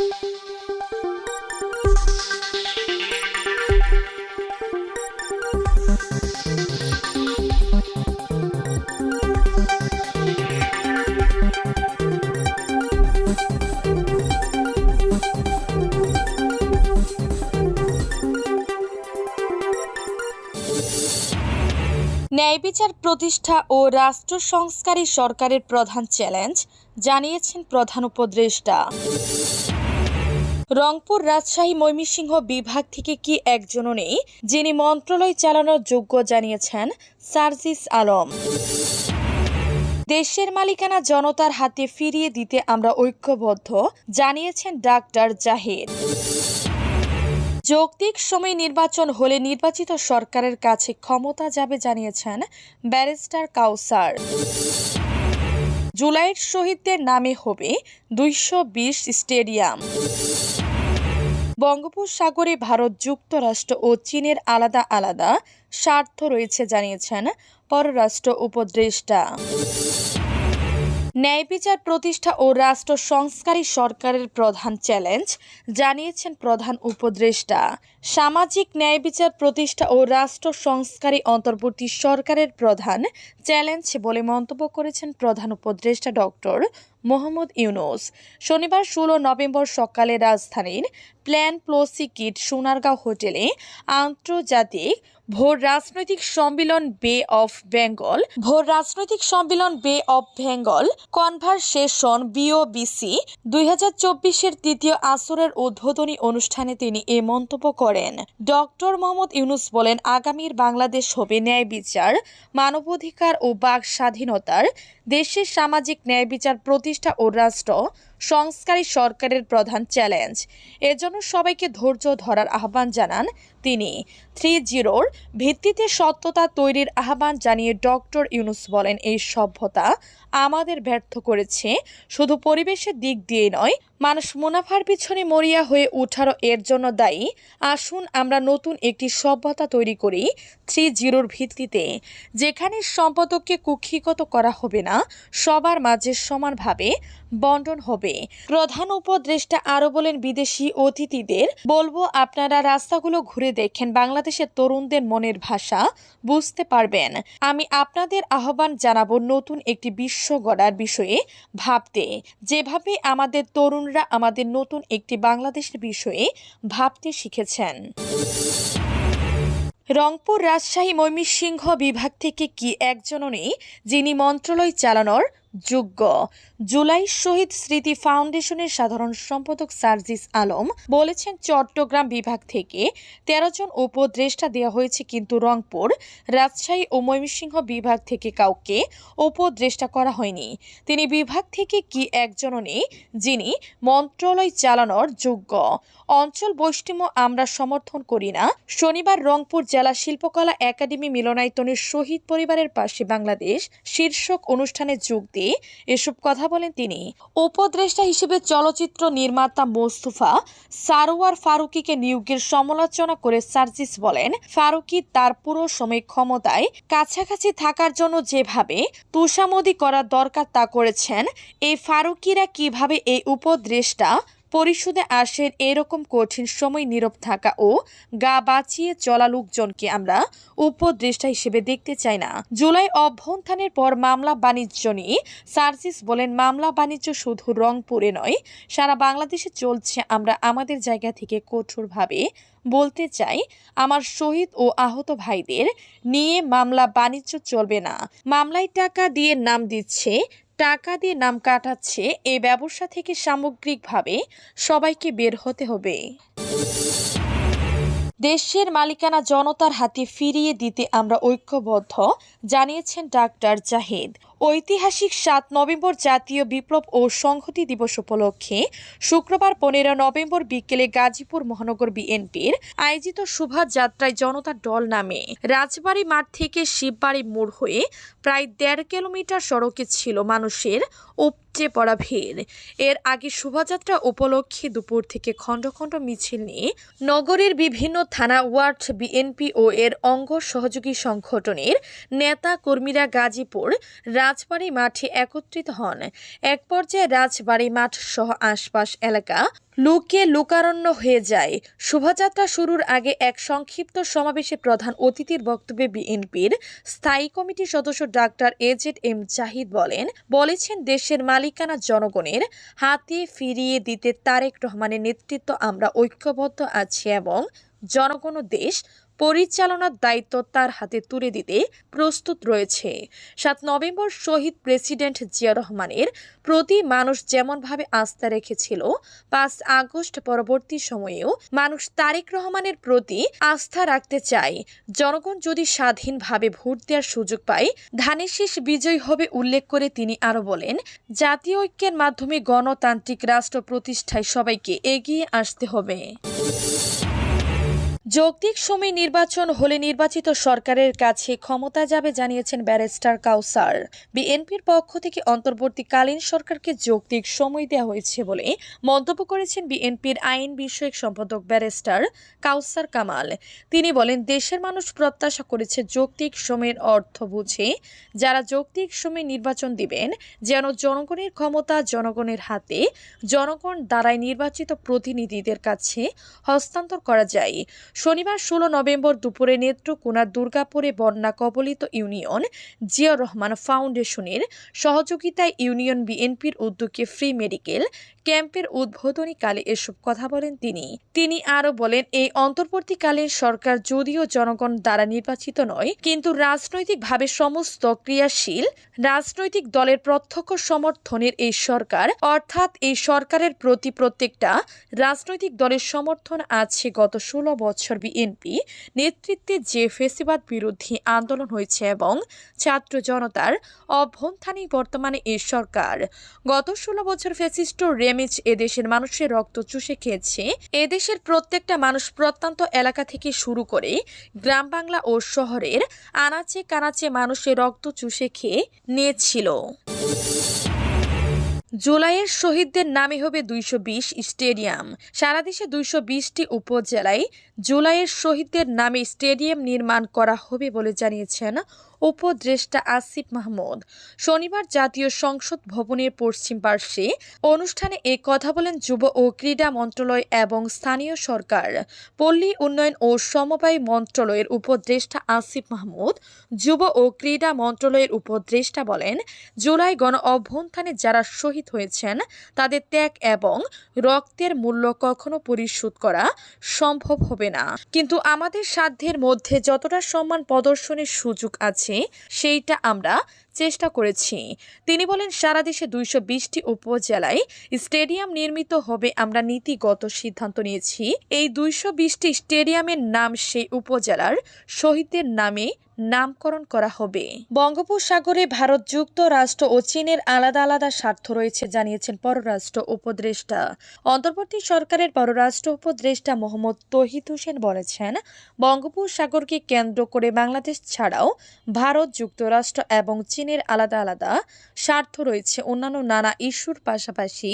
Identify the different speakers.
Speaker 1: ন্যায় বিচার প্রতিষ্ঠা ও রাষ্ট্র সংস্কারী সরকারের প্রধান চ্যালেঞ্জ জানিয়েছেন প্রধান উপদেষ্টা। রংপুর, রাজশাহী, ময়মনসিংহ বিভাগ থেকে কি একজনও নেই যিনি মন্ত্রণালয় চালানোর যোগ্য, জানিয়েছেন সার্জিস আলম। দেশের মালিকানা জনতার হাতে ফিরিয়ে দিতে আমরা ঐক্যবদ্ধ, জানিয়েছেন ডাক্তার জাহিদ। যৌক্তিক সময় নির্বাচন হলে নির্বাচিত সরকারের কাছে ক্ষমতা যাবে, জানিয়েছেন ব্যারিস্টার কাউসার। জুলাইয়ের শহীদদের নামে হবে 220 স্টেডিয়াম। বঙ্গোপসাগরে ভারত, যুক্তরাষ্ট্র ও চীনের আলাদা আলাদা স্বার্থ রয়েছে, জানিয়েছেন পররাষ্ট্র উপদেষ্টা। ন্যায় বিচার প্রতিষ্ঠা ও রাষ্ট্র সংস্কারী সরকারের প্রধান চ্যালেঞ্জ, জানিয়েছেন প্রধান উপদেষ্টা। সামাজিক ন্যায় বিচার প্রতিষ্ঠা ও রাষ্ট্র সংস্কারী অন্তর্বর্তী সরকারের প্রধান চ্যালেঞ্জ বলে মন্তব্য করেছেন প্রধান উপদেষ্টা ডক্টর মোহাম্মদ ইউনূস। শনিবার 16 নভেম্বর সকালে রাজধানীর প্ল্যান প্লসি কিট সোনারগাঁও হোটেলে আন্তর্জাতিক ভোর রাজনৈতিক সম্মেলন বে অফ বেঙ্গল কনভারসেশন BOBC 2024-এর তৃতীয় আসরের উদ্বোধনী অনুষ্ঠানে তিনি এ মন্তব্য করেন। ডক্টর মোহাম্মদ ইউনূস বলেন, আগামীর বাংলাদেশ হবে ন্যায় বিচার, মানবাধিকার ও বাক স্বাধীনতার দেশের সামাজিক ন্যায় বিচার প্রতিষ্ঠা ও রাষ্ট্র সংস্কারী সরকারের প্রধান চ্যালেঞ্জ। এজন্য সবাইকে ধৈর্য ধরার আহ্বান জানান তিনি। 3-0 ভিত্তিতে সত্যতা তৈরির আহ্বান জানিয়ে ডক্টর ইউনূস বলেন, এই সভ্যতা আমাদের ব্যর্থ করেছে, শুধু পরিবেশের দিক দিয়ে নয়, মানুষ মুনাফার পিছনে মরিয়া হয়ে ওঠারও এর জন্য দায়ী। আসুন আমরা নতুন একটি সভ্যতা তৈরি করি 3-0 ভিত্তিতে, যেখানে সম্পদকে কুক্ষিগত করা হবে না, সবার মাঝে সমানভাবে বন্টন হবে। প্রধান উপদেষ্টা আরও বলেন, বিদেশি অতিথিদের বলবো, আপনারা রাস্তাগুলো ঘুরে দেখেন, বাংলাদেশের তরুণদের মনের ভাষা বুঝতে পারবেন। আমি আপনাদের আহ্বান জানাবো নতুন একটি বিশ্ব গড়ার বিষয়ে ভাবতে, যেভাবে আমাদের তরুণরা আমাদের নতুন একটি বাংলাদেশের বিষয়ে ভাবতে শিখেছেন। রংপুর, রাজশাহী, ময়মনসিংহ বিভাগ থেকে কি একজনও নেই যিনি মন্ত্রণালয় চালানোর যোগ্য। জুলাই শহীদ স্মৃতি ফাউন্ডেশনের সাধারণ সম্পাদক সার্জিস আলম বলেছেন, চট্টগ্রাম বিভাগ থেকে 13 জন উপদেষ্টা দেওয়া হয়েছে, কিন্তু রংপুর, রাজশাহী ও ময়মনসিংহ বিভাগ থেকে কাউকে উপদেষ্টা করা হয়নি। তিনি বিভাগ থেকে কি একজনও নেই যিনি মন্ত্রণালয় চালানোর যোগ্য। অঞ্চল বৈষম্য আমরা সমর্থন করি না। শনিবার রংপুর জেলা শিল্পকলা একাডেমি মিলনায়তনের শহীদ পরিবারের পাশে বাংলাদেশ শীর্ষক অনুষ্ঠানে যোগ দিয়ে এসব কথা বলেন তিনি। উপদেষ্টা হিসেবে চলচ্চিত্র নির্মাতা মোস্তফা সারোয়ার ফারুকীকে নিয়োগের সমালোচনা করে সার্জিস বলেন, ফারুকী তার পুরো সময় ক্ষমতায় কাছাকাছি থাকার জন্য যেভাবে তোষামোদি করা দরকার তা করেছেন। এই ফারুকীরা কিভাবে এই উপদেষ্টা পরিষদে আসেন, এরকম কঠিন সময় নীরব থাকা ও গা বাঁচিয়ে চলা লোকজনকে আমরা উপদেষ্টা হিসেবে দেখতে চাই না। জুলাই অভ্যুত্থানের পর মামলা বাণিজ্য নিয়ে সার্জিস বলেন, মামলা বাণিজ্য শুধু রংপুরে নয়, সারা বাংলাদেশে চলছে। আমরা আমাদের জায়গা থেকে কঠোরভাবে বলতে চাই, আমার শহীদ ও আহত ভাইদের নিয়ে মামলা বাণিজ্য চলবে না। মামলায় টাকা দিয়ে নাম দিচ্ছে, টাকা দিয়ে নাম কাটাচ্ছে, এই ব্যবসা থেকে সামগ্রিকভাবে সবাইকে বের হতে হবে। দেশের মালিকানা জনতার হাতে ফিরিয়ে দিতে আমরা ঐক্যবদ্ধ, জানিয়েছেন ডাক্তার জাহিদ। ঐতিহাসিক 7 নভেম্বর জাতীয় বিপ্লব ও সংহতি দিবস উপলক্ষে শুক্রবার 15 নভেম্বর বিকেলে গাজীপুর মহানগর বিএনপির আয়োজিত শোভাযাত্রায় জনতার দল নামে রাজবাড়ী মাঠ থেকে শিববাড়ি মোড় হয়ে প্রায় 1.5 কিলোমিটার সড়কে ছিল মানুষের উপচে পড়া ভিড়। এর আগে শোভাযাত্রা উপলক্ষে দুপুর থেকে খণ্ড খণ্ড মিছিল নিয়ে নগরের বিভিন্ন থানা, ওয়ার্ড বিএনপি ও এর অঙ্গ সহযোগী সংগঠনের নেতা কর্মীরা গাজীপুর রাজবাড়ী মাঠে একত্রিত হন। এক পর্যায়ে রাজবাড়ী মাঠ সহ আশপাশ এলাকা লোকারণ্য হয়ে যায়। শোভাযাত্রা শুরুর আগে এক সংক্ষিপ্ত সমাবেশে প্রধান অতিথির বক্তব্যে বিএনপির স্থায়ী কমিটির সদস্য ডাক্তার AZM জাহিদ বলেছেন দেশের মালিকানা জনগণের হাতে ফিরিয়ে দিতে তারেক রহমানের নেতৃত্ব আমরা ঐক্যবদ্ধ আছি এবং জনগণ ও দেশ পরিচালনার দায়িত্ব তার হাতে তুলে দিতে প্রস্তুত রয়েছে। ৭ নভেম্বর শহীদ প্রেসিডেন্ট জিয়া রহমানের প্রতি মানুষ যেমনভাবে আস্থা রেখেছিল, ৫ আগস্ট পরবর্তী সময়েও মানুষ তারেক রহমানের প্রতি আস্থা রাখতে চায়। জনগণ যদি স্বাধীনভাবে ভোট দেওয়ার সুযোগ পায়, ধানের শীষ বিজয়ী হবে উল্লেখ করে তিনি আরও বলেন, জাতীয় ঐক্যের মাধ্যমে গণতান্ত্রিক রাষ্ট্র প্রতিষ্ঠায় সবাইকে এগিয়ে আসতে হবে। যৌক্তিক সময় নির্বাচন হলে নির্বাচিত সরকারের কাছে ক্ষমতা যাবে জানিয়েছেন ব্যারিস্টার কাউসার। বিএনপির পক্ষ থেকে অন্তর্বর্তীকালীন সরকারকে যৌক্তিক সময় দেওয়া হয়েছে বলে মন্তব্য করেছেন বিএনপির আইন বিষয়ক সম্পাদক ব্যারিস্টার কাউসার কামাল। তিনি বলেন, দেশের মানুষ প্রত্যাশা করেছে যৌক্তিক সময়ের অর্থ বুঝে যারা যৌক্তিক সময় নির্বাচন দিবেন যেন জনগণের ক্ষমতা জনগণের হাতে, জনগণ দ্বারাই নির্বাচিত প্রতিনিধিদের কাছে হস্তান্তর করা যায়। শনিবার ১৬ নভেম্বর দুপুরে নেত্রকোনার দুর্গাপুরে বন্যা কবলিত ইউনিয়ন জিয়া রহমান ফাউন্ডেশনের সহযোগিতায় ইউনিয়ন বিএনপির উদ্যোগে ফ্রি মেডিকেল ক্যাম্পের উদ্বোধনীকালে এসব কথা বলেন তিনি আরও বলেন, এই অন্তর্বর্তীকালীন সরকার যদিও জনগণ দ্বারা নির্বাচিত নয়, কিন্তু রাজনৈতিকভাবে সমস্ত ক্রিয়াশীল রাজনৈতিক দলের প্রত্যক্ষ সমর্থনের এই সরকার, অর্থাৎ এই সরকারের প্রতি প্রত্যেকটা রাজনৈতিক দলের সমর্থন আছে। গত ১৬ বছর বিএনপি নেতৃত্বে যে ফ্যাসিবাদ বিরোধী আন্দোলন হয়েছে এবং ছাত্র জনতার অভ্যুত্থানই বর্তমানে এই সরকার। গত ১৬ বছর ফ্যাসিস্ট রেমিজ এদেশের মানুষের রক্ত চুষে খেয়েছে। এদেশের প্রত্যেকটা মানুষ প্রত্যন্ত এলাকা থেকে শুরু করে গ্রাম বাংলা ও শহরের আনাচে কানাচে মানুষের রক্ত চুষে খেয়ে নিয়েছিল। জুলাইয়ের শহীদদের নামে হবে ২২০ স্টেডিয়াম। সারা দেশে ২২০টি উপজেলায় জুলাইয়ের শহীদদের নামে স্টেডিয়াম নির্মাণ করা হবে বলে জানিয়েছেন উপদেষ্টা আসিফ মাহমুদ। শনিবার জাতীয় সংসদ ভবনের পশ্চিম পার্শ্বে অনুষ্ঠানে এ কথা বলেন যুব ও ক্রীড়া মন্ত্রণালয় এবং স্থানীয় সরকার, পল্লী উন্নয়ন ও সমবায় মন্ত্রণালয়ের উপদেষ্টা আসিফ মাহমুদ। যুব ও ক্রীড়া মন্ত্রণালয়ের উপদেষ্টা বলেন, জুলাই গণ অভ্যুত্থানে যারা শহীদ হয়েছেন তাদের ত্যাগ এবং রক্তের মূল্য কখনো পরিশোধ করা সম্ভব হবে না, কিন্তু আমাদের সাধ্যের মধ্যে যতটা সম্মান প্রদর্শনের সুযোগ আছে সেইটা আমরা চেষ্টা করেছি। তিনি বলেন, সারা দেশে ২২০টি উপজেলায় স্টেডিয়াম নির্মিত হবে। আমরা নীতিগত সিদ্ধান্ত নিয়েছি এই ২২০টি স্টেডিয়ামের নাম সেই উপজেলার শহীদদের নামে নামকরণ করা হবে। বঙ্গোপসাগরে ভারত, যুক্তরাষ্ট্র ও চীনের আলাদা আলাদা স্বার্থ রয়েছে জানিয়েছেন পররাষ্ট্র উপদেষ্টা। অন্তর্বর্তী সরকারের পররাষ্ট্র উপদেষ্টা মোহাম্মদ তৌহিদ হোসেন বলেছেন, বঙ্গোপসাগরকে কেন্দ্র করে বাংলাদেশ ছাড়াও ভারত, যুক্তরাষ্ট্র এবং চীনের আলাদা আলাদা স্বার্থ রয়েছে। অন্যান্য নানা ইস্যুর পাশাপাশি